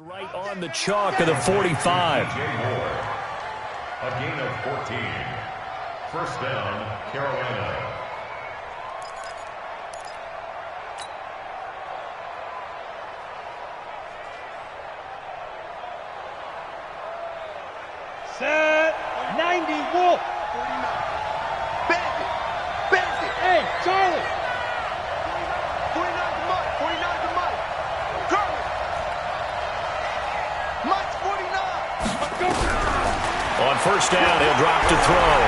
Right on the chalk of the 45. A gain of 14. First down, Carolina. Set 90 Wolf. 49. Bandit. Hey, Charlie. 49 to Mike. 49 to Mike. Curry. Mike's 49. On first down, he'll drop to throw.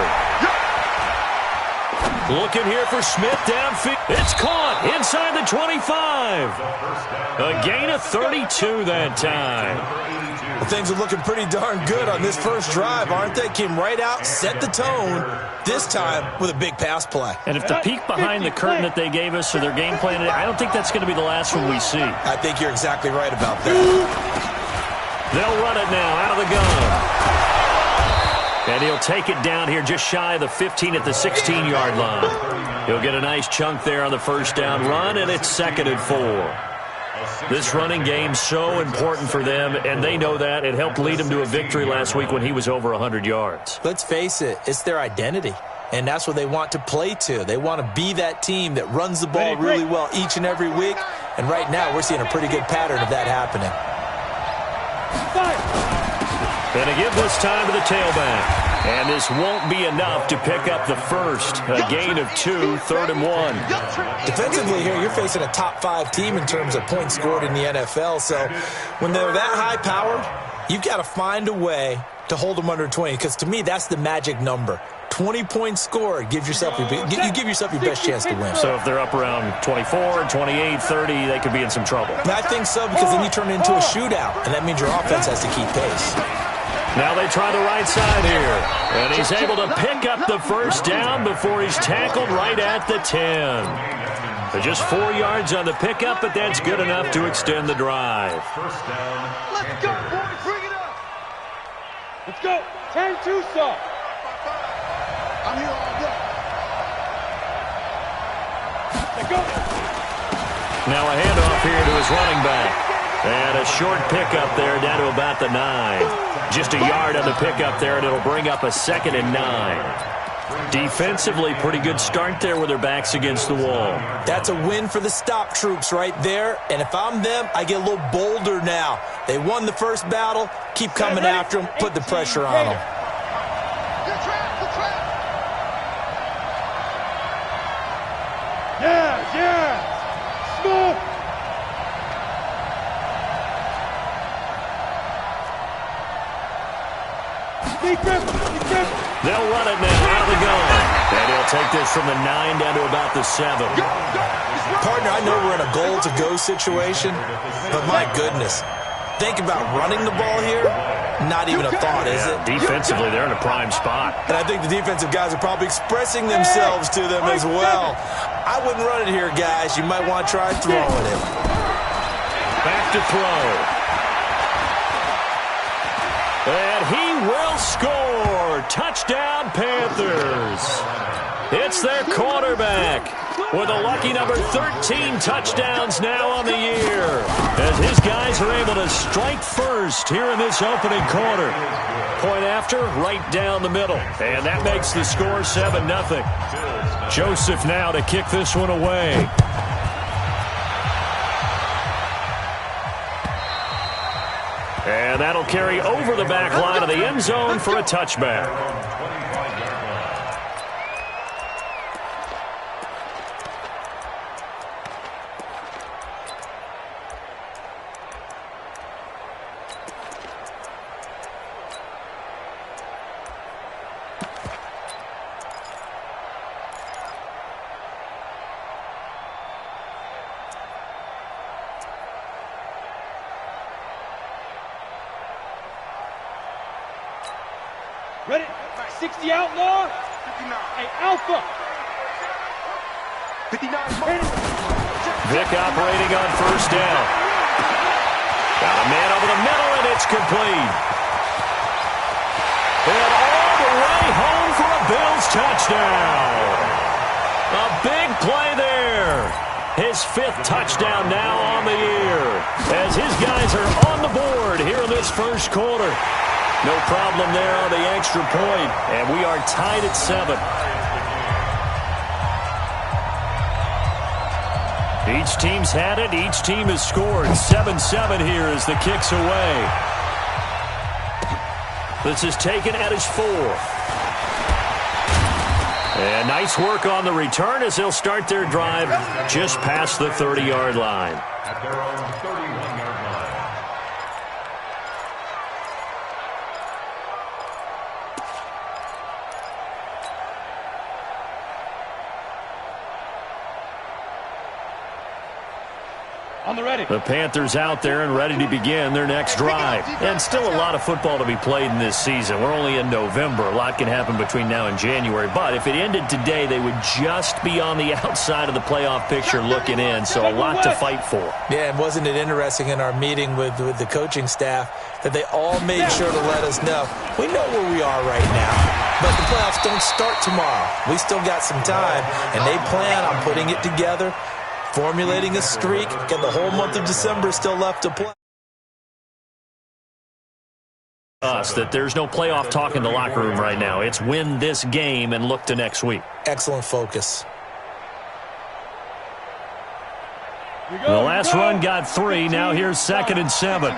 Looking here for Smith downfield. It's caught inside the 25. A gain of 32 that time. Well, things are looking pretty darn good on this first drive, aren't they? Came right out, set the tone, this time with a big pass play. And if the peek behind the curtain that they gave us or their game plan, I don't think that's going to be the last one we see. I think you're exactly right about that. They'll run it now out of the gun. And he'll take it down here just shy of the 15 at the 16-yard line. He'll get a nice chunk there on the first down run, and it's 2nd and 4. This running game's so important for them, and they know that. It helped lead them to a victory last week when he was over 100 yards. Let's face it, it's their identity, and that's what they want to play to. They want to be that team that runs the ball really well each and every week, and right now we're seeing a pretty good pattern of that happening. Going to give this time to the tailback. And this won't be enough to pick up the first. A gain of 2, 3rd and 1. Defensively here, you're facing a top 5 team in terms of points scored in the NFL. So when they're that high-powered, you've got to find a way to hold them under 20. Because to me, that's the magic number. 20 points scored. You give yourself your best chance to win. So if they're up around 24, 28, 30, they could be in some trouble. I think so, because then you turn it into a shootout, and that means your offense has to keep pace. Now they try the right side here. And he's able to pick up the first down before he's tackled right at the 10. So just 4 yards on the pickup, but that's good enough to extend the drive. First down. Let's go, boys. Bring it up. Let's go. 10-2 saw. I'm here all day. Let's go. Now a handoff here to his running back. And a short pickup there down to about the 9. Just a yard on the pickup there, and it'll bring up a 2nd and 9. Defensively, pretty good start there with their backs against the wall. That's a win for the stop troops right there. And if I'm them, I get a little bolder now. They won the first battle. Keep coming after them. Put the pressure on them. The trap. Yeah. Smooth. They'll run it now out of the gun. And he'll take this from the 9 down to about the 7. Partner, I know we're in a goal-to-go situation, but my goodness, think about running the ball here. Not even a thought, is it? Defensively, they're in a prime spot. And I think the defensive guys are probably expressing themselves to them as well. I wouldn't run it here, guys. You might want to try throwing it. Back to throw. And he will score. Touchdown, Panthers. It's their quarterback with a lucky number 13 touchdowns now on the year, as his guys are able to strike first here in this opening quarter. Point after, right down the middle. And that makes the score 7-0. Joseph now to kick this one away. And that'll carry over the back line of the end zone for a touchback. Ready? 60 outlaw. 59. Hey, Alpha. 59. Vic operating on first down. Got a man over the middle, and it's complete. And all the way home for a Bills touchdown. A big play there. His his 5th touchdown now on the year, as his guys are on the board here in this first quarter. No problem there on the extra point, and we are tied at 7. Each team's had it. Each team has scored. 7-7 here as the kick's away. This is taken at his 4. And nice work on the return as they'll start their drive just past the 30-yard line. At their own 31-yard line. On the ready. The Panthers out there and ready to begin their next drive. And still a lot of football to be played in this season. We're only in November. A lot can happen between now and January. But if it ended today, they would just be on the outside of the playoff picture looking in. So a lot to fight for. Yeah, and wasn't it interesting in our meeting with the coaching staff that they all made sure to let us know, we know where we are right now, but the playoffs don't start tomorrow. We still got some time, and they plan on putting it together, formulating a streak, and the whole month of December is still left to play. That there's no playoff talk in the locker room right now. It's win this game and look to next week. Excellent focus. The last run got 3. Now here's 2nd and 7.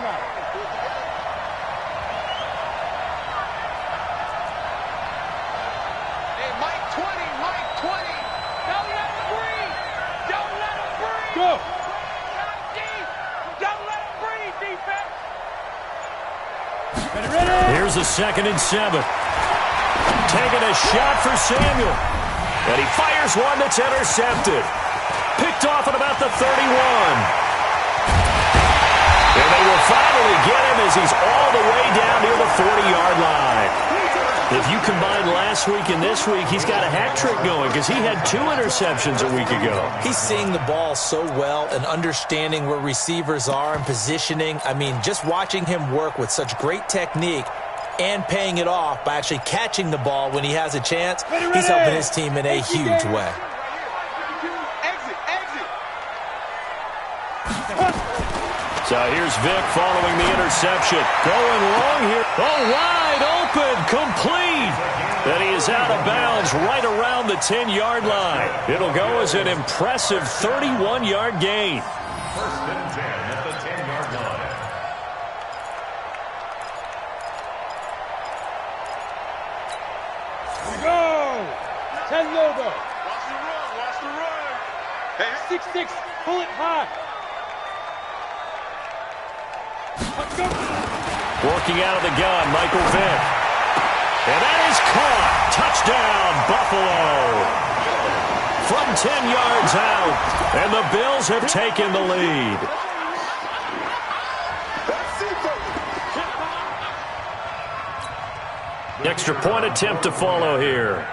Here's a 2nd and 7. Taking a shot for Samuel. And he fires one that's intercepted. Picked off at about the 31. And they will finally get him as he's all the way down near the 40-yard line. If you combine last week and this week, he's got a hat trick going because he had 2 interceptions a week ago. He's seeing the ball so well and understanding where receivers are and positioning. I mean, just watching him work with such great technique and paying it off by actually catching the ball when he has a chance, he's helping his team in a huge way. So here's Vic following the interception. Going long here. Oh, wide open. Complete. And he is out of bounds right around the 10-yard line. It'll go as an impressive 31-yard gain. 1st and 10 at the 10-yard line. Here we go. 10 Lobo. Watch the run. Watch the run. Hey, 6-6. Pull it high. Let's go. Working out of the gun, Michael Vick. And that is caught. Touchdown, Buffalo. From 10 yards out. And the Bills have taken the lead. Extra point attempt to follow here.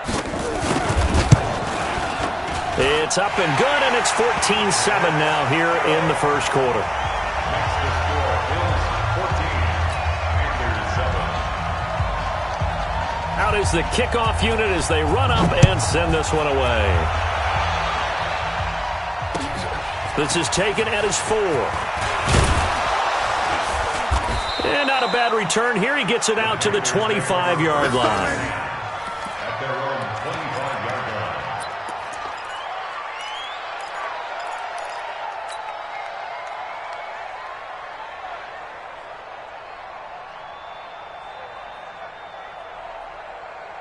It's up and good, and it's 14-7 now here in the first quarter. Out is the kickoff unit as they run up and send this one away. This is taken at his 4. And not a bad return here. He gets it out to the 25-yard line. At their own 25-yard line.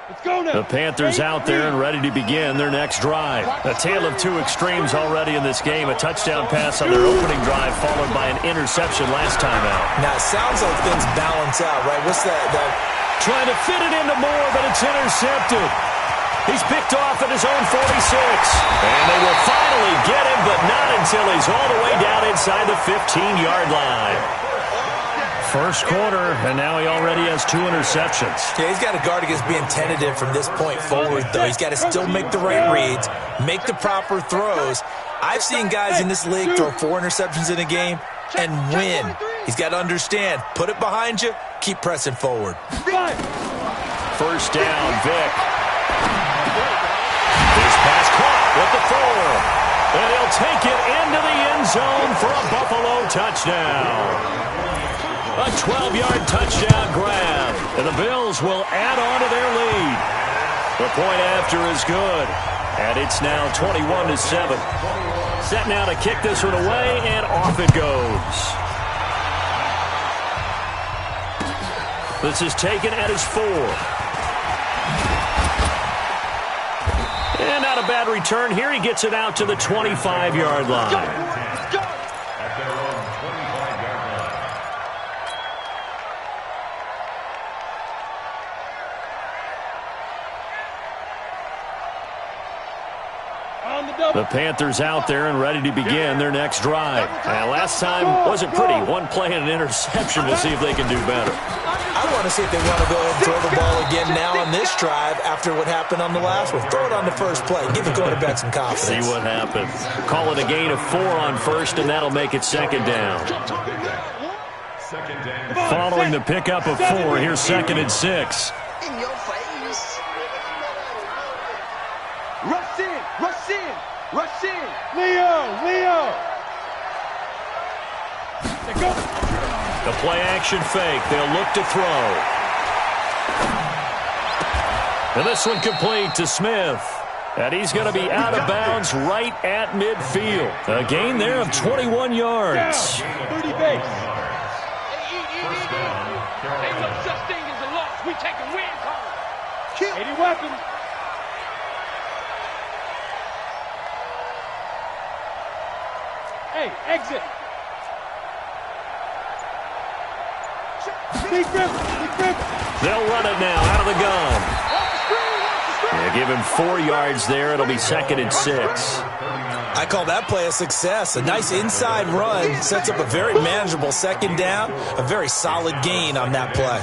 Let's go now. The Panthers out there and ready to begin their next drive. A tale of 2 extremes already in this game. A touchdown pass on their opening drive followed by an interception last time out. Now, it sounds like things balance out, right? What's that? Trying to fit it into Moore, but it's intercepted. He's picked off at his own 46. And they will finally get him, but not until he's all the way down inside the 15-yard line. First quarter, and now he already has 2 interceptions. Yeah, he's got to guard against being tentative from this point forward, though. He's got to still make the right reads, make the proper throws. I've seen guys in this league throw 4 interceptions in a game and win. He's got to understand, put it behind you, keep pressing forward. First down, Vic. His pass caught with the 4. And he'll take it into the end zone for a Buffalo touchdown. A 12-yard touchdown grab. And the Bills will add on to their lead. The point after is good. And it's now 21-7. Set now to kick this one away, and off it goes. This is taken at his 4. And not a bad return here. He gets it out to the 25-yard line. At their own 25-yard line. On the double. The Panthers out there and ready to begin their next drive. And last time wasn't pretty. One play and an interception. We'll see if they can do better. I want to see if they want to go ahead and throw the ball again now on this drive after what happened on the last one. Throw it on the first play. Give the quarterback some confidence. See what happens. Call it a gain of 4 on first, and that'll make it second down. Second down. Following the pickup of 4, here's 2nd and 6. In your face. Rush in, rush in, rush in. Leo. They go. The play-action fake. They'll look to throw. And this one complete to Smith. And he's going to be out of bounds right at midfield. A gain there of 21 yards. Down. 30 base. First down, Carolina. Ain't no such thing as a loss. We taking wins home. 80 weapons. Hey, exit. Big rip. They'll run it now out of the gun. Yeah, give him 4 yards there. It'll be 2nd and 6. I call that play a success. A nice inside run sets up a very manageable second down. A very solid gain on that play.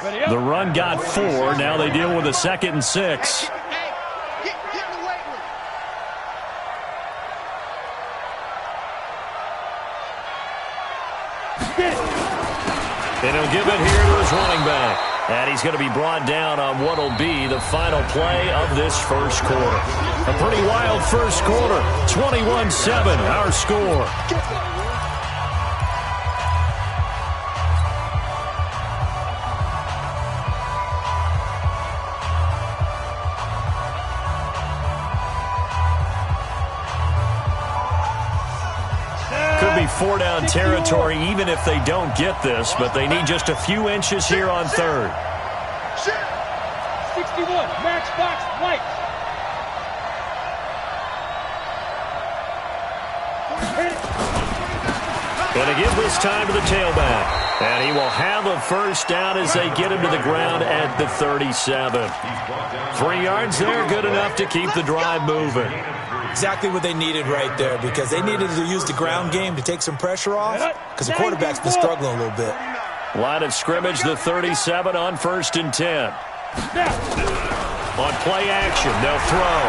Ready up. The run got 4. Now they deal with a 2nd and 6. Hey, get in the weight room. Get it. And he'll give it here to his running back. And he's going to be brought down on what will be the final play of this first quarter. A pretty wild first quarter. 21-7, our score. Could be 4-down territory even if they don't get this, but they need just a few inches here on 3rd. 61. Matchbox white. Going to give this time to the tailback. And he will have a first down as they get him to the ground at the 37. 3 yards there, good enough to keep the drive moving. Exactly what they needed right there, because they needed to use the ground game to take some pressure off, because the quarterback's been struggling a little bit. Line of scrimmage, the 37 on 1st and 10. On play action, they'll throw.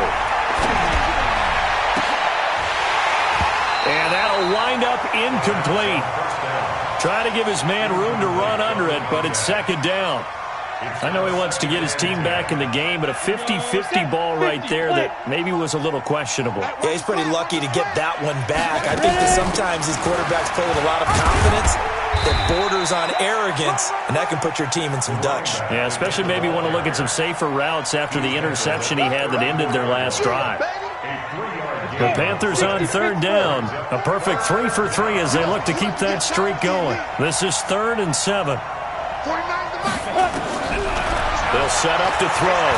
And that'll wind up incomplete. Try to give his man room to run under it, but it's 2nd down. I know he wants to get his team back in the game, but a 50-50 ball right there that maybe was a little questionable. Yeah, he's pretty lucky to get that one back. I think that sometimes these quarterbacks play with a lot of confidence that borders on arrogance, and that can put your team in some Dutch. Yeah, especially maybe want to look at some safer routes after the interception he had that ended their last drive. The Panthers on 3rd down. A perfect 3 for 3 as they look to keep that streak going. This is 3rd and 7. 49 to Mike. They'll set up to throw.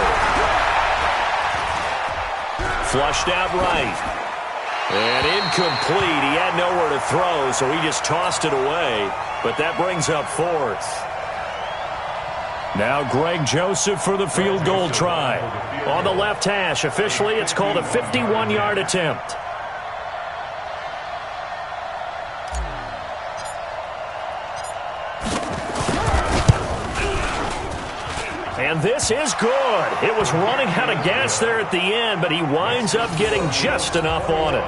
Flushed out right. And incomplete. He had nowhere to throw, so he just tossed it away. But that brings up 4th. Now Greg Joseph for the field goal try. On the left hash, officially it's called a 51-yard attempt. And this is good. It was running out of gas there at the end, but he winds up getting just enough on it.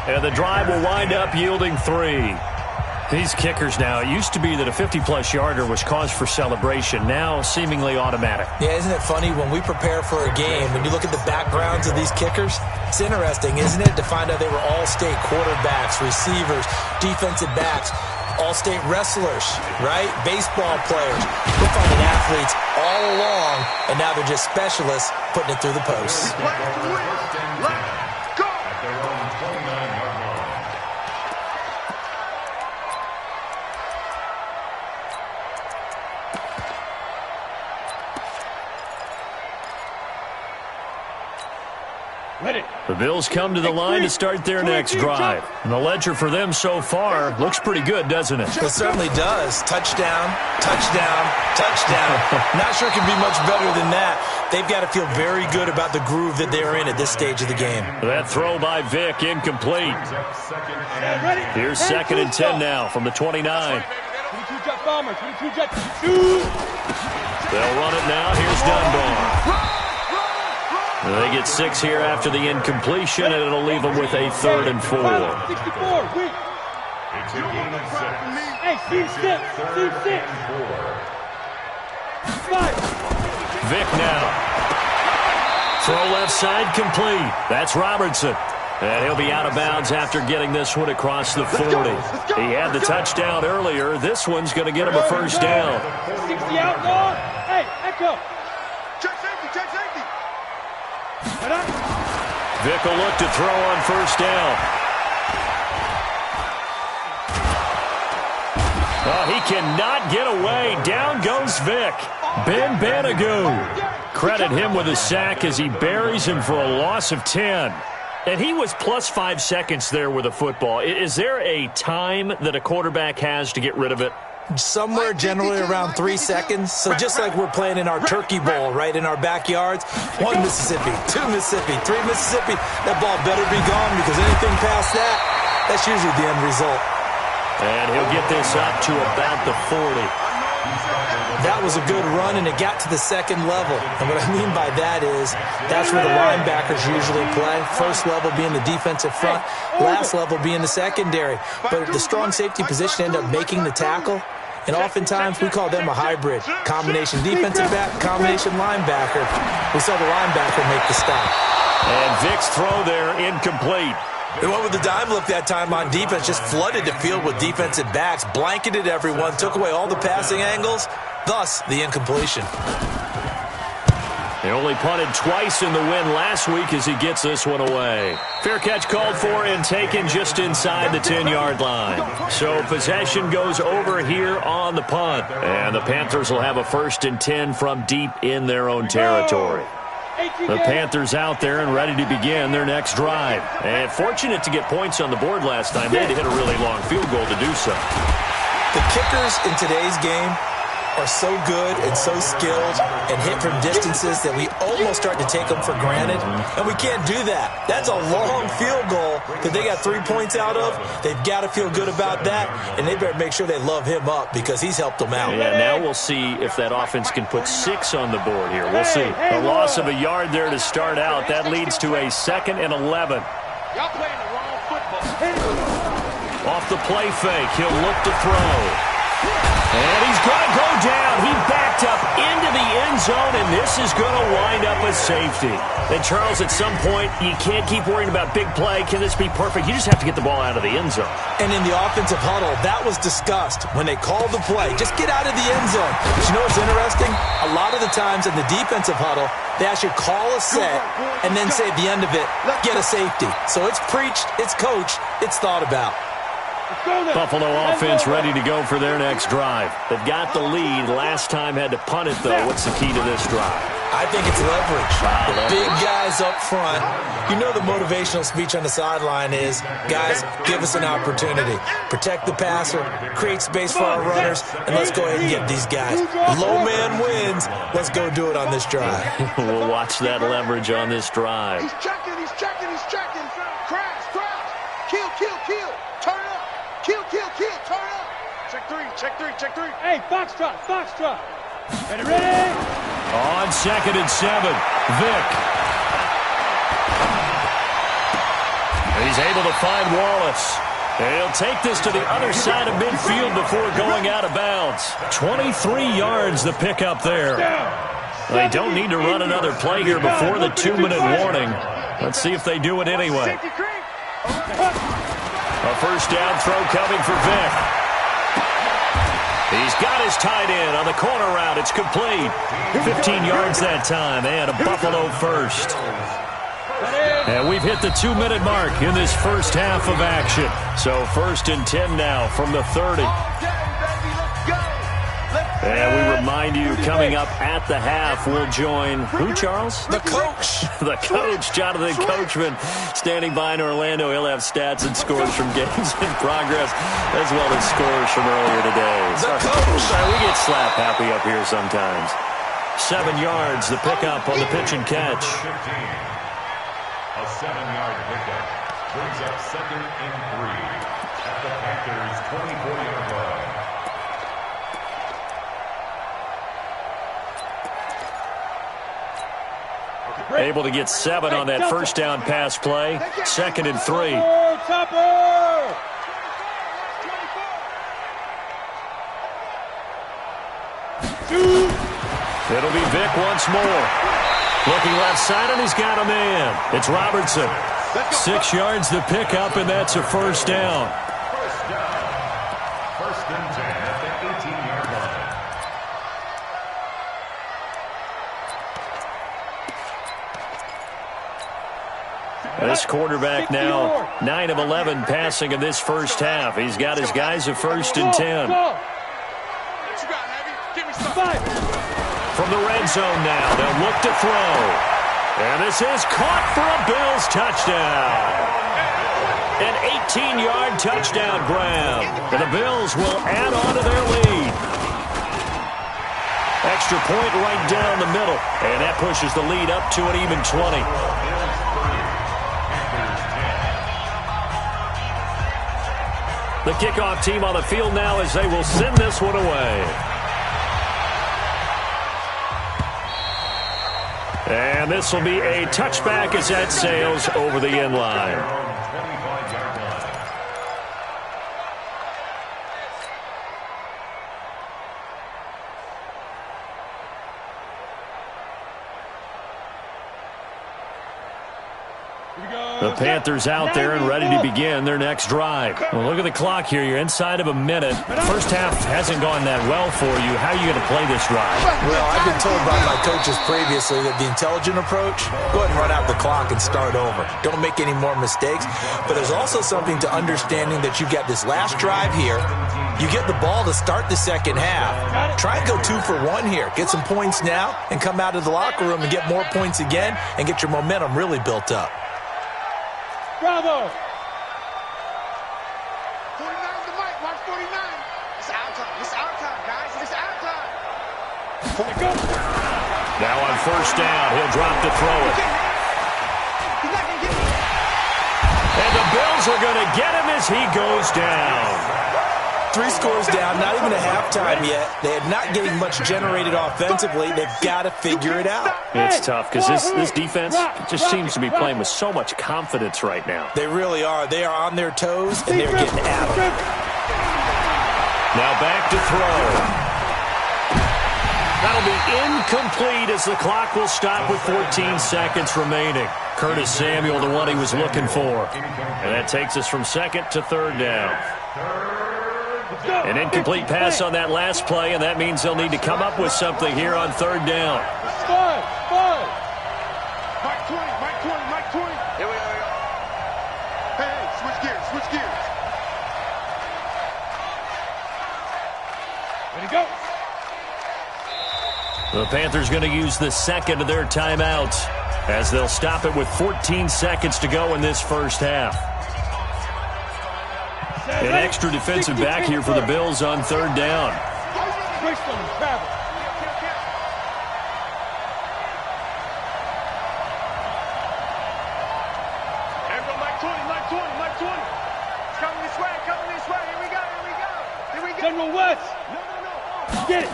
And the drive will wind up yielding 3. These kickers now, it used to be that a 50-plus yarder was cause for celebration. Now, seemingly automatic. Yeah, isn't it funny when we prepare for a game, when you look at the backgrounds of these kickers, it's interesting, isn't it, to find out they were all-state quarterbacks, receivers, defensive backs, all-state wrestlers, right? Baseball players. We're finding athletes all along, and now they're just specialists putting it through the posts. The Bills come to the line to start their next drive. And the ledger for them so far looks pretty good, doesn't it? It certainly does. Touchdown, touchdown, touchdown. Not sure it can be much better than that. They've got to feel very good about the groove that they're in at this stage of the game. That throw by Vick incomplete. Here's 2nd and 10 now from the 29. 22-jet bomber, 22-jet. They'll run it now. Here's Dunbar. They get 6 here after the incompletion, and it'll leave them with a 3rd and 4. 64, wait. Hey, see 6. 5. Vick now. Throw left side complete. That's Robertson. And he'll be out of bounds after getting this one across the 40. He had the touchdown earlier. This one's going to get him a first down. 60 out, long. Hey, Echo. Check safety. Vick will look to throw on first down. Oh, he cannot get away. Down goes Vick. Ben Banogu. Credit him with a sack as he buries him for a loss of 10. And he was plus 5 seconds there with a football. Is there a time that a quarterback has to get rid of it? Somewhere generally around 3 seconds. So just like we're playing in our turkey bowl, right, in our backyards, 1 Mississippi, 2 Mississippi, 3 Mississippi, that ball better be gone because anything past that, that's usually the end result. And he'll get this up to about the 40. That was a good run, and it got to the 2nd level. And what I mean by that is that's where the linebackers usually play. First level being the defensive front, last level being the secondary. But the strong safety position ended up making the tackle. And oftentimes we call them a hybrid. Combination defensive back, combination linebacker. We saw the linebacker make the stop. And Vick's throw there incomplete. They went with the dime look that time on defense, just flooded the field with defensive backs, blanketed everyone, took away all the passing angles, thus the incompletion. They only punted twice in the win last week as he gets this one away. Fair catch called for and taken just inside the 10-yard line. So possession goes over here on the punt. And the Panthers will have a 1st and 10 from deep in their own territory. The Panthers out there and ready to begin their next drive. And fortunate to get points on the board last time. They had to hit a really long field goal to do so. The kickers in today's game are so good and so skilled and hit from distances that we almost start to take them for granted. And we can't do that. That's a long field goal that they got 3 points out of. They've got to feel good about that, and they better make sure they love him up because he's helped them out. Yeah, now we'll see if that offense can put 6 on the board here. We'll see. A loss of a yard there to start out. That leads to a 2nd and 11. Y'all playing the wrong football. Off the play fake, he'll look to throw. And he's going to go down. He backed up into the end zone, and this is going to wind up a safety. And, Charles, at some point, you can't keep worrying about big play. Can this be perfect? You just have to get the ball out of the end zone. And in the offensive huddle, that was discussed when they called the play. Just get out of the end zone. But you know what's interesting? A lot of the times in the defensive huddle, they actually call a set and then say at the end of it, get a safety. So it's preached, it's coached, it's thought about. Buffalo offense ready to go for their next drive. They've got the lead. Last time had to punt it, though. What's the key to this drive? I think it's leverage. The big guys up front. You know the motivational speech on the sideline is, guys, give us an opportunity. Protect the passer, create space for our runners, and let's go ahead and get these guys. Low man wins. Let's go do it on this drive. We'll watch that leverage on this drive. He's checking. Crash. Kill. Turn up. Kill. Turn up. Check three. Hey, Foxtrot. Ready? On 2nd and 7, Vick. He's able to find Wallace. He'll take this to the other side of midfield before going out of bounds. 23 yards the pickup there. They don't need to run another play here before the 2-minute warning. Let's see if they do it anyway. A first down throw coming for Vick. He's got his tight end on the corner route. It's complete. 15 yards that time and a Buffalo first. And we've hit the 2-minute mark in this first half of action. So 1st and 10 now from the 30. And we remind you, coming up at the half, we'll join who, Charles? The coach. The coach, Jonathan Coachman, standing by in Orlando. He'll have stats and scores from games in progress, as well as scores from earlier today. The coach. Sorry, we get slap happy up here sometimes. 7 yards, the pickup on the pitch and catch. A 7-yard pickup brings up 2nd and 3 at the Panthers' 24-yard line. Able to get 7 on that first down pass play. 2nd and 3. It'll be Vick once more. Looking left side, and he's got a man. It's Robertson. 6 yards the pickup, and that's a first down. First down. 1st and 10 at the 18-yard line. This quarterback now 9 of 11 passing in this first half. He's got his guys at 1st and 10. From the red zone now, they'll look to throw. And this is caught for a Bills touchdown. An 18-yard touchdown grab. And the Bills will add on to their lead. Extra point right down the middle. And that pushes the lead up to an even 20. The kickoff team on the field now as they will send this one away. And this will be a touchback as that sails over the end line. The Panthers out there and ready to begin their next drive. Well, look at the clock here. You're inside of a minute. First half hasn't gone that well for you. How are you going to play this drive? Well, I've been told by my coaches previously that the intelligent approach, go ahead and run out the clock and start over. Don't make any more mistakes. But there's also something to understanding that you get this last drive here. You get the ball to start the second half. Try and go 2 for 1 here. Get some points now and come out of the locker room and get more points again and get your momentum really built up. Bravo! 49 to Mike. Watch 49. It's our time. It's our time, guys. It's our time. Now on first down, he'll drop to throw it. He's not going to get it. And the Bills are going to get him as he goes down. 3 scores down, not even a halftime yet. They are not getting much generated offensively. They've got to figure it out. It's tough because this defense just seems to be playing with so much confidence right now. They really are. They are on their toes, and they're getting at them. Now back to throw. That'll be incomplete as the clock will stop with 14 seconds remaining. Curtis Samuel, the one he was looking for. And that takes us from 2nd to 3rd down. An incomplete pass on that last play, and that means they'll need to come up with something here on 3rd down. Five. Mike 20. Mike 20. Mike 20. Here we go. Hey, switch gears. Switch gears. Ready to go. The Panthers going to use the second of their timeouts as they'll stop it with 14 seconds to go in this first half. An extra defensive back here for the Bills on 3rd down. Twist them, travel. Everyone, Mike 20. Mike 20. Mike 20. It's coming this way. Coming this way. Here we go. Here we go. Here we go. General West. No. Get it.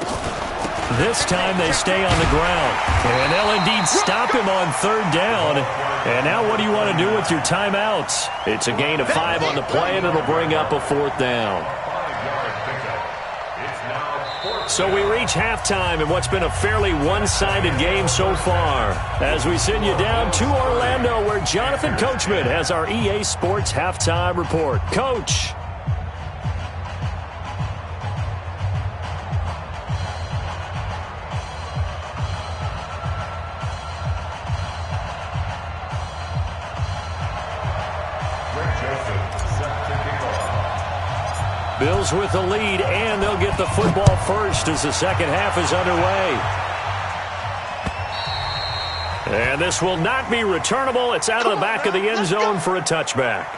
This time they stay on the ground. And they'll indeed stop him on 3rd down. And now what do you want to do with your timeouts? It's a gain of 5 on the play, and it'll bring up a 4th down. So we reach halftime in what's been a fairly one-sided game so far. As we send you down to Orlando, where Jonathan Coachman has our EA Sports Halftime Report. Coach. Bills with the lead, and they'll get the football first as the second half is underway. And this will not be returnable. It's out of the back of the end zone for a touchback.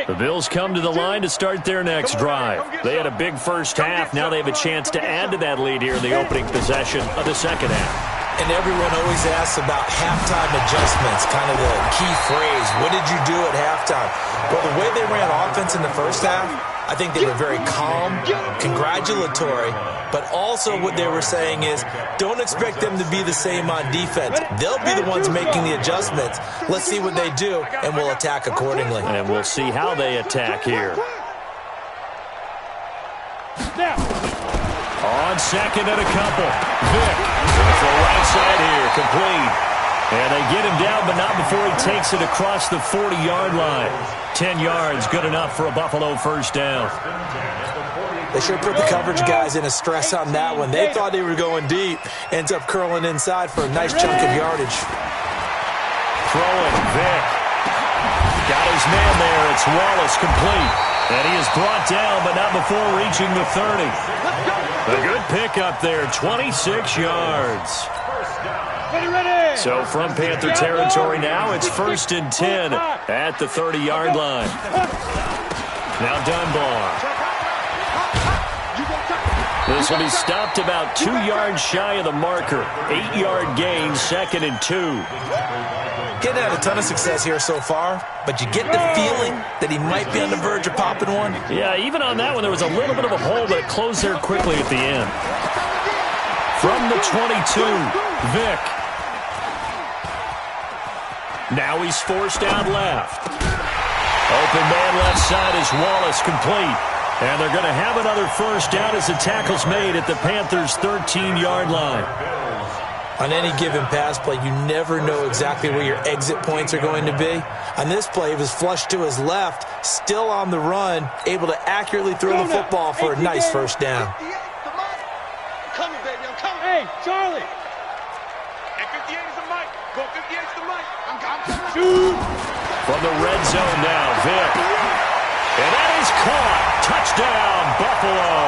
The Bills come to the line to start their next drive. They had a big first half. Now they have a chance to add to that lead here in the opening possession of the second half. And everyone always asks about halftime adjustments, kind of the key phrase. What did you do at halftime? Well, the way they ran offense in the first half, I think they were very calm, congratulatory, but also what they were saying is don't expect them to be the same on defense. They'll be the ones making the adjustments. Let's see what they do, and we'll attack accordingly. And we'll see how they attack here. On second and a couple. Vick for the right side here, complete. And they get him down, but not before he takes it across the 40-yard line. 10 yards, good enough for a Buffalo first down. They sure put the coverage guys in a stress on that one. They thought they were going deep. Ends up curling inside for a nice chunk of yardage. Throwing, Vick. Got his man there. It's Wallace, complete. And he is brought down, but not before reaching the 30. A good pickup there, 26 yards. So from Panther territory now, it's 1st and 10 at the 30-yard line. Now Dunbar. This will be stopped about 2 yards shy of the marker. 8-yard gain, 2nd and 2. Getting had a ton of success here so far, but you get the feeling that he might be on the verge of popping one. Yeah, even on that one, there was a little bit of a hole, but it closed there quickly at the end. From the 22, Vick. Now he's forced out left. Open man left side is Wallace, complete. And they're going to have another first down as the tackle's made at the Panthers' 13-yard line. On any given pass play, you never know exactly where your exit points are going to be. On this play, it was flushed to his left, still on the run, able to accurately throw the football for a nice first down. I'm coming, baby, I'm coming. Hey, Charlie. Hey, 58 is the mic. Go, 58 is the mic. I'm coming. Shoot. From the red zone now, Vick. And that is caught. Touchdown, Buffalo.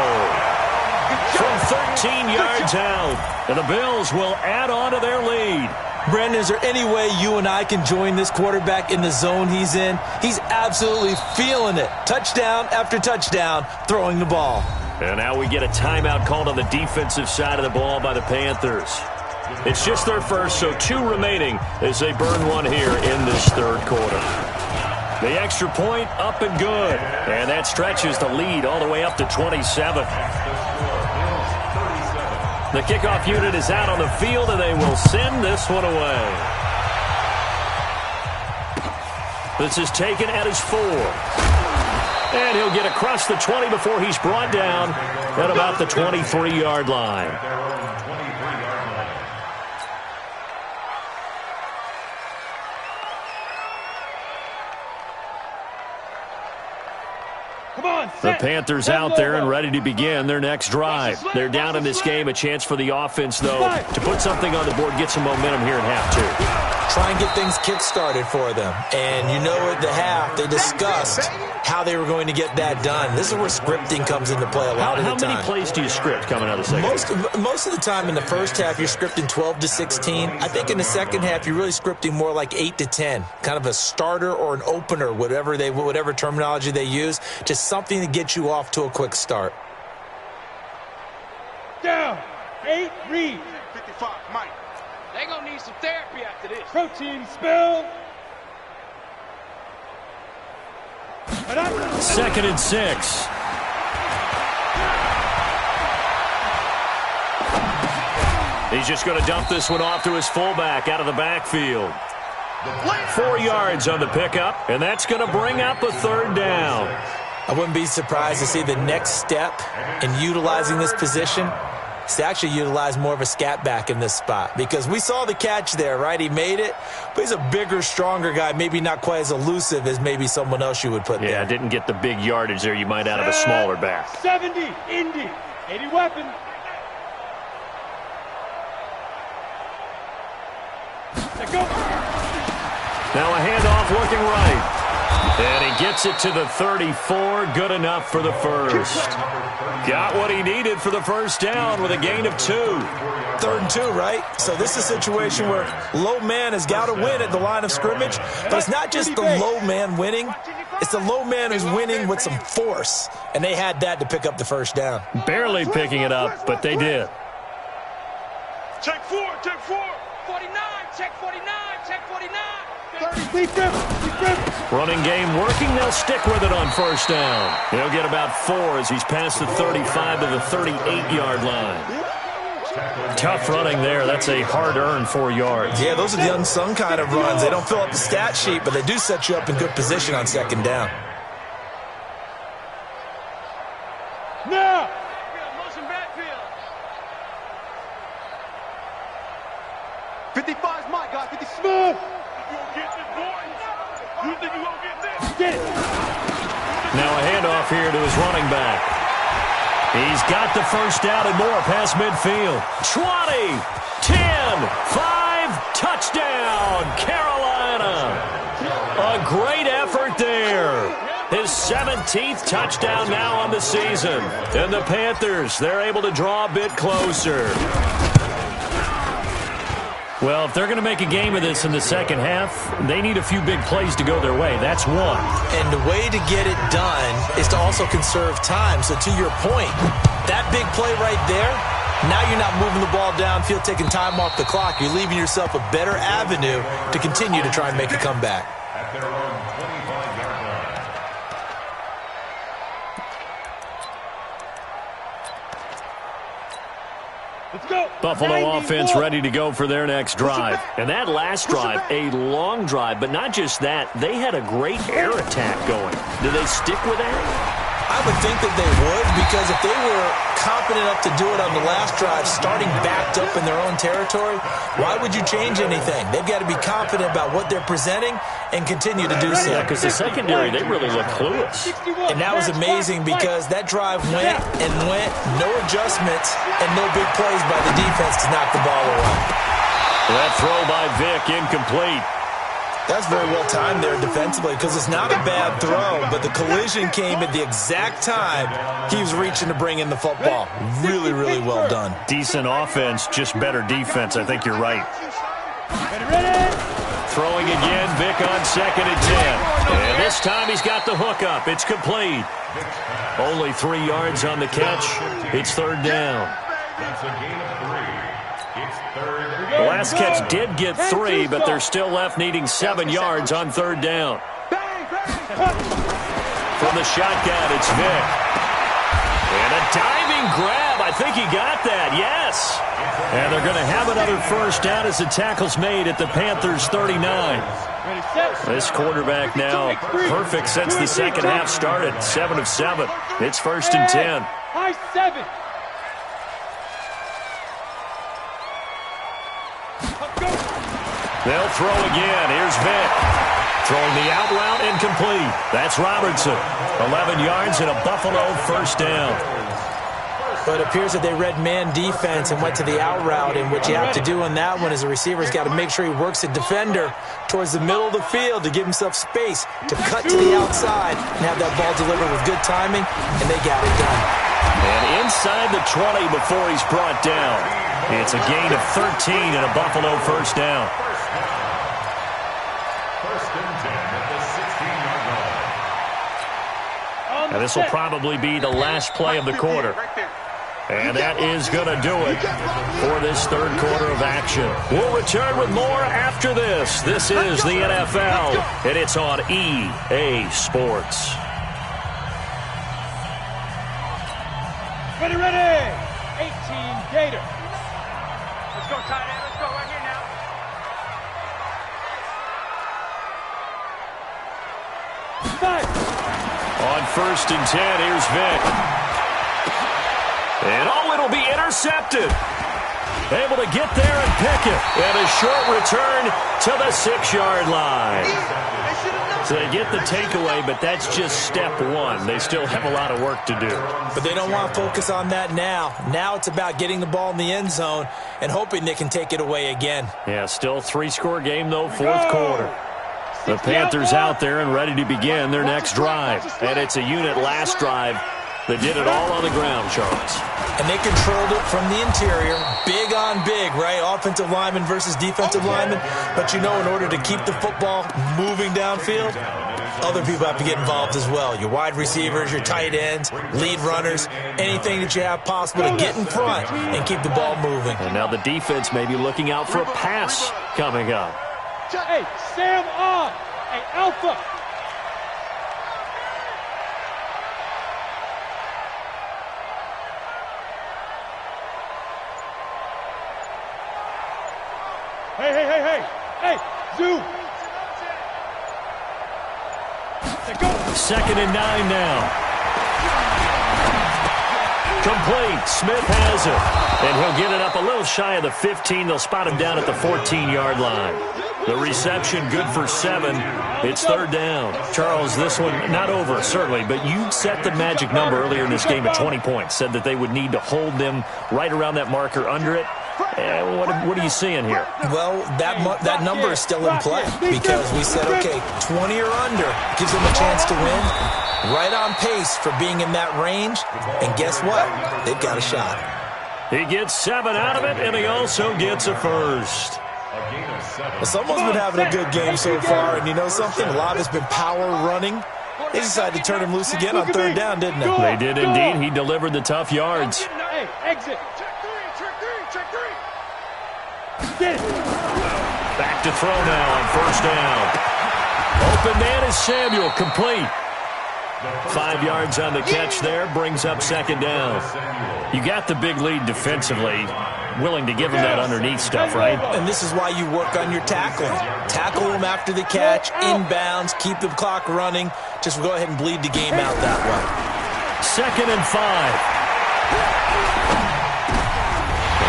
From 13 yards out, and the Bills will add on to their lead. Brandon, is there any way you and I can join this quarterback in the zone he's in? He's absolutely feeling it. Touchdown after touchdown, throwing the ball. And now we get a timeout called on the defensive side of the ball by the Panthers. It's just their first, so 2 remaining as they burn one here in this third quarter. The extra point up and good. And that stretches the lead all the way up to 27. The kickoff unit is out on the field, and they will send this one away. This is taken at his 4. And he'll get across the 20 before he's brought down at about the 23-yard line. The Panthers out there and ready to begin their next drive. They're down in this game. A chance for the offense, though, to put something on the board, get some momentum here in half 2. Try and get things kick-started for them. And you know at the half, they discussed how they were going to get that done. This is where scripting comes into play a lot of the time. How many plays do you script coming out of the second half? Most of the time in the first half, you're scripting 12 to 16. I think in the second half, you're really scripting more like 8 to 10. Kind of a starter or an opener, whatever terminology they use. Just something to get you off to a quick start. Down. 8, read. 55, Mike. They're going to need some therapy after this. protein spill. 2nd and 6. He's just going to dump this one off to his fullback out of the backfield. 4 yards on the pickup, and that's going to bring up a 3rd down. I wouldn't be surprised to see the next step in utilizing this position is to actually utilize more of a scat back in this spot, because we saw the catch there, right? He made it, but he's a bigger, stronger guy, maybe not quite as elusive as maybe someone else you would put there. Yeah, didn't get the big yardage there you might out of a smaller back. 70, Indy, 80 weapon. Go. Now a handoff looking right. And he gets it to the 34. Good enough for the first. Got what he needed for the first down with a gain of 2. 3rd and 2, right? So this is a situation where low man has got to win at the line of scrimmage, but it's not just the low man winning. It's the low man who's winning with some force, and they had that to pick up the first down. Barely picking it up, but they did. Check 4, check 4. 49, check 49, check 49. 30, running game working. They'll stick with it on first down. He'll get about 4 as he's past the 35 to the 38-yard line. Tough running there. That's a hard-earned 4 yards. Yeah, those are the unsung kind of runs. They don't fill up the stat sheet, but they do set you up in good position on 2nd down. Now. 55's my guy. 50 smooth. You gonna get this, boy? You think you gonna get this? Get it. Now a handoff here to his running back. He's got the first down and more past midfield. 20, 10, 5, touchdown, Carolina. A great effort there. His 17th touchdown now on the season. And the Panthers, they're able to draw a bit closer. Well, if they're going to make a game of this in the second half, they need a few big plays to go their way. That's one. And the way to get it done is to also conserve time. So to your point, that big play right there, now you're not moving the ball downfield, taking time off the clock. You're leaving yourself a better avenue to continue to try and make a comeback. At their own 25-yard line. Let's go. Buffalo offense ready to go for their next drive. And that last drive, a long drive, but not just that. They had a great air attack going. Do they stick with that? I would think that they would, because if they were confident enough to do it on the last drive, starting backed up in their own territory, why would you change anything? They've got to be confident about what they're presenting and continue to do so. Yeah, because the secondary, they really look clueless. And that was amazing because that drive went and went, no adjustments, and no big plays by the defense to knock the ball away. That throw by Vick, incomplete. That's very well timed there defensively, because it's not a bad throw, but the collision came at the exact time he was reaching to bring in the football. Really, really well done. Decent offense, just better defense. I think you're right. Throwing again, Vick on 2nd and 10. And this time he's got the hook up. It's complete. Only 3 yards on the catch. It's 3rd down. That's a gain of 3. It's 3rd. The last catch did get 3, but they're still left needing 7 yards on 3rd down. From the shotgun, it's Vick. And a diving grab. I think he got that, yes. And they're going to have another first down as the tackle's made at the Panthers' 39. This quarterback now perfect since the second half started. 7 of 7. It's 1st and 10. High 7. They'll throw again. Here's Vick. Throwing the out route, incomplete. That's Robertson. 11 yards and a Buffalo first down. But it appears that they read man defense and went to the out route, and what you have to do on that one is the receiver's got to make sure he works the defender towards the middle of the field to give himself space to cut to the outside and have that ball delivered with good timing, and they got it done. And inside the 20 before he's brought down. It's a gain of 13 and a Buffalo first down. First and 10 at the 16-yard line. And this will probably be the last play of the quarter. And that is going to do it for this third quarter of action. We'll return with more after this. This is the NFL, and it's on EA Sports. Ready, ready. 18 Gator. Let's go, tight end. Let's go right here now. Nice. On 1st and 10, here's Vick. And it'll be intercepted. Able to get there and pick it. And a short return to the 6-yard line. So they get the takeaway, but that's just step one. They still have a lot of work to do. But they don't want to focus on that now. Now it's about getting the ball in the end zone and hoping they can take it away again. Yeah, still 3-score game, though, fourth quarter. The Panthers out there and ready to begin their next drive. And it's a unit last drive that did it all on the ground, Charles. And they controlled it from the interior. Big on big, right? Offensive lineman versus defensive lineman. But you know, in order to keep the football moving downfield, other people have to get involved as well. Your wide receivers, your tight ends, lead runners, anything that you have possible to get in front and keep the ball moving. And now the defense may be looking out for a pass coming up. Hey, Sam on. Hey, Alpha. Hey, Zoo. Go. 2nd and 9 now. Complete. Smith has it. And he'll get it up a little shy of the 15. They'll spot him down at the 14-yard line. The reception good for 7. It's 3rd down. Charles, this one not over, certainly, but you set the magic number earlier in this game at 20 points. Said that they would need to hold them right around that marker under it. What are you seeing here? Well, that number is still in play because we said, okay, 20 or under gives them a chance to win. Right on pace for being in that range. And guess what? They've got a shot. He gets 7 out of it, and he also gets a first. Well, someone's been having a good game so far, and you know something? A lot has been power running. They decided to turn him loose again on 3rd down, didn't they? They did indeed. He delivered the tough yards. Hey, exit. Check three. Back to throw now on 1st down. Open man is Samuel, complete. 5 yards on the catch there, brings up 2nd down. You got the big lead defensively, willing to give him that underneath stuff, right? And this is why you work on your tackling. Tackle them after the catch, inbounds, keep the clock running. Just go ahead and bleed the game out that way. 2nd and 5.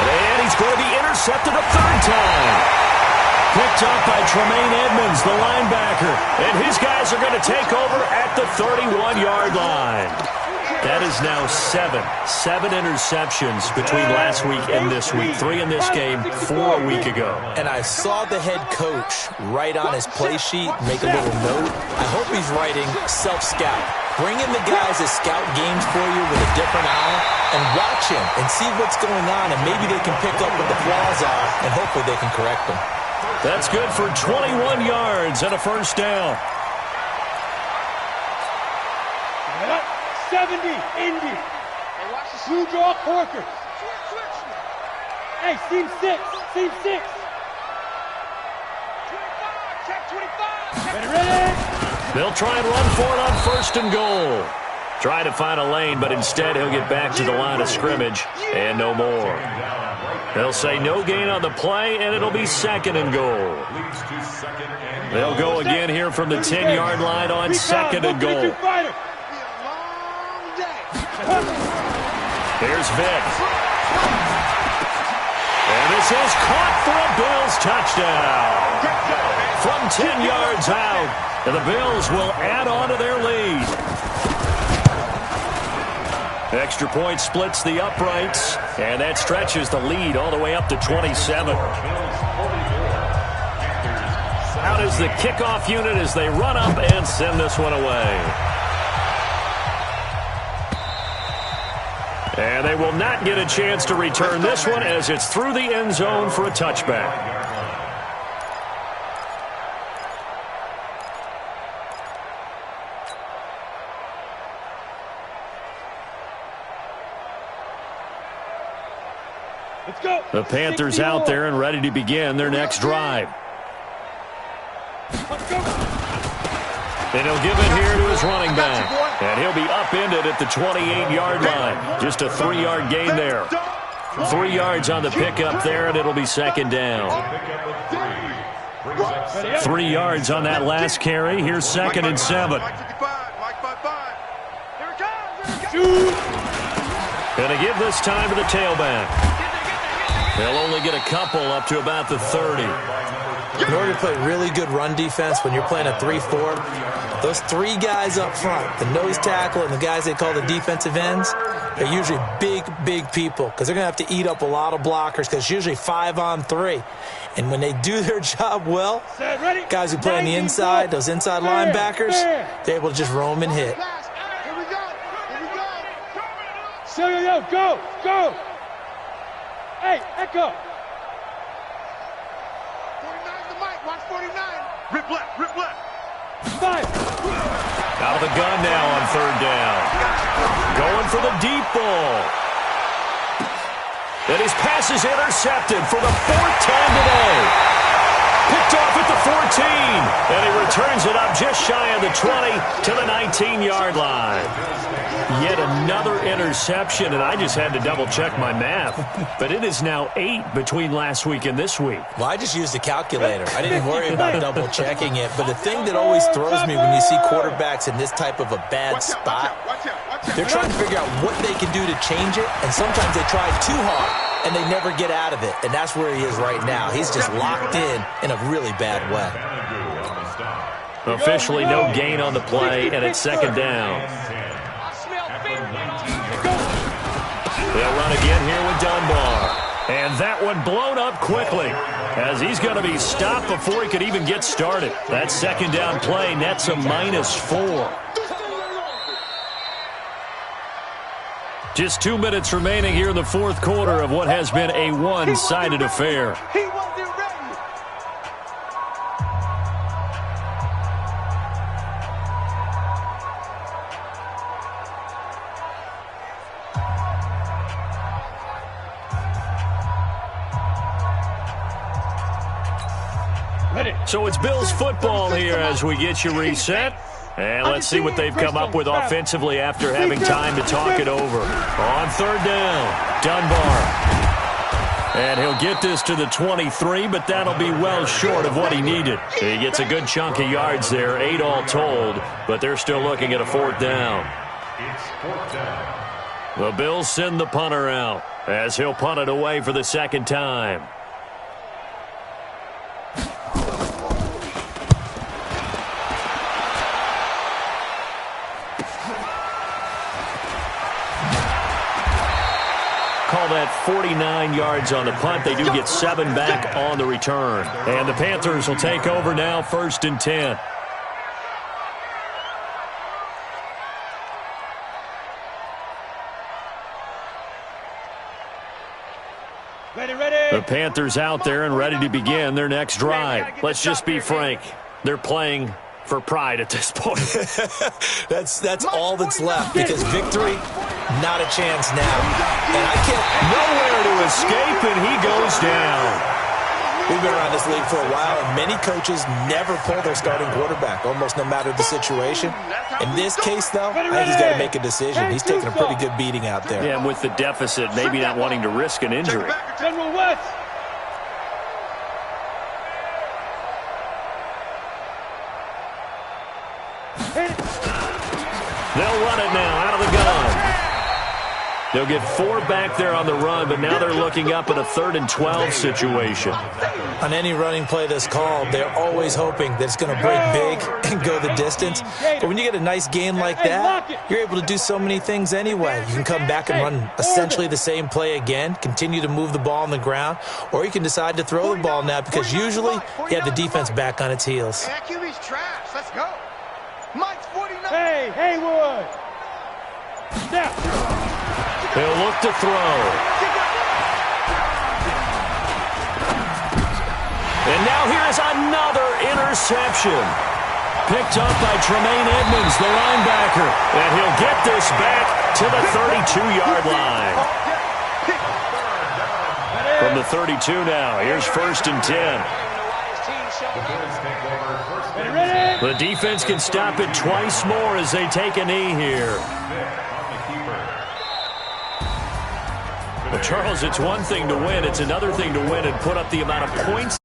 And he's going to be intercepted a 3rd time. Picked up by Tremaine Edmonds, the linebacker. And his guys are going to take over at the 31-yard line. That is now 7 interceptions between last week and this week. 3 in this game, 4 a week ago. And I saw the head coach write on his play sheet, make a little note. I hope he's writing self-scout. Bring in the guys that scout games for you with a different eye and watch him and see what's going on, and maybe they can pick up what the flaws are, and hopefully they can correct them. That's good for 21 yards and a 1st down. 70, Indy. Blue draw Corker. Hey, seam 6. 25, check 25. Ready? They'll try and run for it on 1st and goal. Try to find a lane, but instead he'll get back to the line of scrimmage and no more. They'll say no gain on the play, and it'll be 2nd and goal. They'll go again here from the 10-yard line on 2nd and goal. Here's Vick. And this is caught for a Bills touchdown. From 10 yards out, and the Bills will add on to their lead. Extra point splits the uprights, and that stretches the lead all the way up to 27. Out is the kickoff unit as they run up and send this one away. And they will not get a chance to return this one as it's through the end zone for a touchback. Let's go. The Panthers out there and ready to begin their next drive. Let's go. And he'll give it here to his running back. And he'll be upended at the 28-yard line. Just a 3-yard gain there. 3 yards on the pickup there, and it'll be second down. 3 yards on that last carry. Here's 2nd and 7. Going to give this time to the tailback. They'll only get a couple up to about the 30. In order to play really good run defense when you're playing a 3-4, those 3 guys up front, the nose tackle and the guys they call the defensive ends, they're usually big people because they're going to have to eat up a lot of blockers because it's usually 5 on 3. And when they do their job well, guys who play on the inside, those inside linebackers, they're able to just roam and hit. Go. Hey, Echo. 49's the mic. Watch 49. Rip left. 5. Out of the gun now on 3rd down. Going for the deep ball. And his pass is intercepted for the 4th time today. Picked off at the 14. And he returns it up just shy of the 20 to the 19-yard line. Yet another interception, and I just had to double-check my math. But it is now 8 between last week and this week. Well, I just used a calculator. I didn't worry about double-checking it. But the thing that always throws me when you see quarterbacks in this type of a bad spot, they're trying to figure out what they can do to change it, and sometimes they try too hard, and they never get out of it. And that's where he is right now. He's just locked in a really bad way. Officially no gain on the play, and it's 2nd down. They'll run again here with Dunbar. And that one blown up quickly as he's going to be stopped before he could even get started. That 2nd down play nets a -4. Just 2 minutes remaining here in the 4th quarter of what has been a one-sided affair. He wasn't ready. So it's Bills football here as we get you reset. And let's see what they've come up with offensively after having time to talk it over. On 3rd down, Dunbar. And he'll get this to the 23, but that'll be well short of what he needed. He gets a good chunk of yards there, 8 all told, but they're still looking at a 4th down. It's 4th down. The Bills send the punter out as he'll punt it away for the 2nd time. Call that 49 yards on the punt. They do get 7 back on the return. And the Panthers will take over now, 1st and 10. Ready. The Panthers out there and ready to begin their next drive. Let's just be frank. They're playing for pride at this point. That's all that's left because victory, not a chance now. And I can't Nowhere to escape, and he goes down. We've been around this league for a while, and many coaches never pull their starting quarterback, almost no matter the situation. In this case, though, I think he's got to make a decision. He's taking a pretty good beating out there. Yeah, and with the deficit, maybe not wanting to risk an injury. General West. They'll run it now out of the gun. They'll get 4 back there on the run, but now they're looking up at a 3rd and 12 situation. On any running play that's called, they're always hoping that it's going to break big and go the distance. But when you get a nice gain like that, you're able to do so many things anyway. You can come back and run essentially the same play again, continue to move the ball on the ground, or you can decide to throw the ball now because usually you have the defense back on its heels. QB's trash. Let's go. Mike's 49. Hey, Haywood. Now. He'll look to throw. And now here's another interception. Picked up by Tremaine Edmonds, the linebacker. And he'll get this back to the 32-yard line. 32 now. Here's 1st and 10. The defense can stop it twice more as they take a knee here. Well, Charles, it's one thing to win. It's another thing to win and put up the amount of points